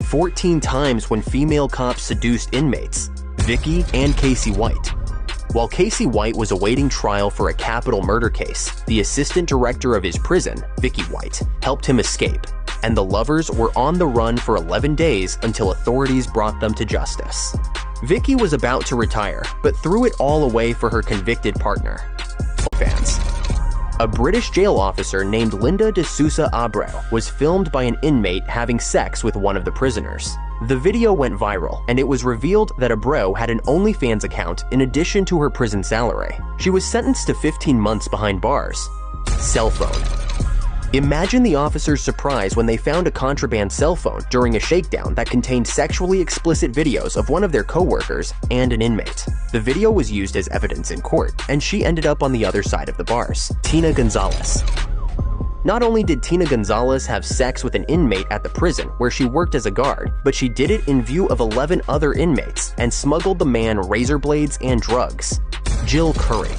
14 times when female cops seduced inmates. Vicky and Casey White. While Casey White was awaiting trial for a capital murder case, the assistant director of his prison, Vicky White, helped him escape, and the lovers were on the run for 11 days until authorities brought them to justice. Vicky was about to retire, but threw it all away for her convicted partner. Fans. A British jail officer named Linda D Suza was filmed by an inmate having sex with one of the prisoners. The video went viral, and it was revealed that Abreu had an OnlyFans account in addition to her prison salary. She was sentenced to 15 months behind bars. Cell phone. Imagine the officer's surprise when they found a contraband cell phone during a shakedown that contained sexually explicit videos of one of their co-workers and an inmate. The video was used as evidence in court, and she ended up on the other side of the bars. Tina Gonzalez. Not only did Tina Gonzalez have sex with an inmate at the prison where she worked as a guard, but she did it in view of 11 other inmates and smuggled the man razor blades and drugs. Jill Curry.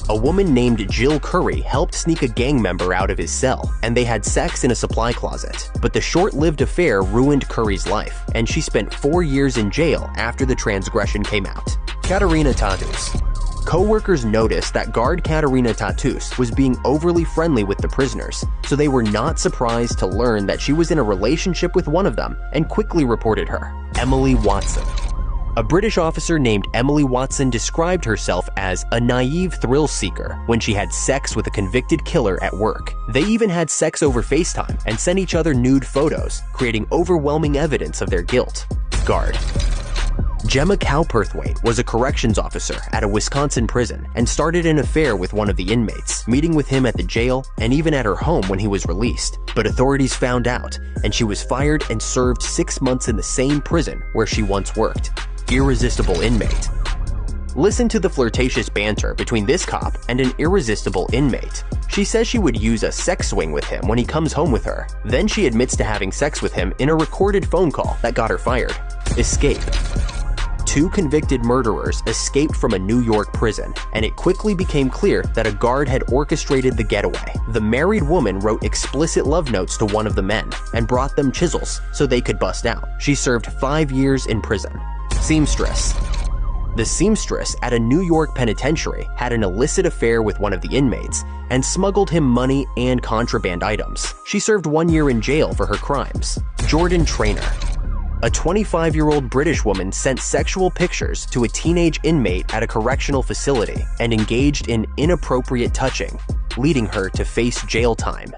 A woman named Jill Curry helped sneak a gang member out of his cell, and they had sex in a supply closet. But the short-lived affair ruined Curry's life, and she spent 4 years in jail after the transgression came out. Katerina Tatus. Co-workers noticed that guard Katerina Tatus was being overly friendly with the prisoners, so they were not surprised to learn that she was in a relationship with one of them and quickly reported her. Emily Watson. A British officer named Emily Watson described herself as a naive thrill seeker when she had sex with a convicted killer at work. They even had sex over FaceTime and sent each other nude photos, creating overwhelming evidence of their guilt. Guard. Gemma Cowperthwaite was a corrections officer at a Wisconsin prison and started an affair with one of the inmates, meeting with him at the jail and even at her home when he was released. But authorities found out, and she was fired and served 6 months in the same prison where she once worked. Irresistible inmate. Listen to the flirtatious banter between this cop and an irresistible inmate. She says she would use a sex swing with him when he comes home with her. Then she admits to having sex with him in a recorded phone call that got her fired. Escape. 2 convicted murderers escaped from a New York prison, and it quickly became clear that a guard had orchestrated the getaway. The married woman wrote explicit love notes to one of the men and brought them chisels so they could bust out. She served 5 years in prison. Seamstress. The seamstress at a New York penitentiary had an illicit affair with one of the inmates and smuggled him money and contraband items. She served 1 year in jail for her crimes. Jordan Trainer. A 25-year-old British woman sent sexual pictures to a teenage inmate at a correctional facility and engaged in inappropriate touching, leading her to face jail time.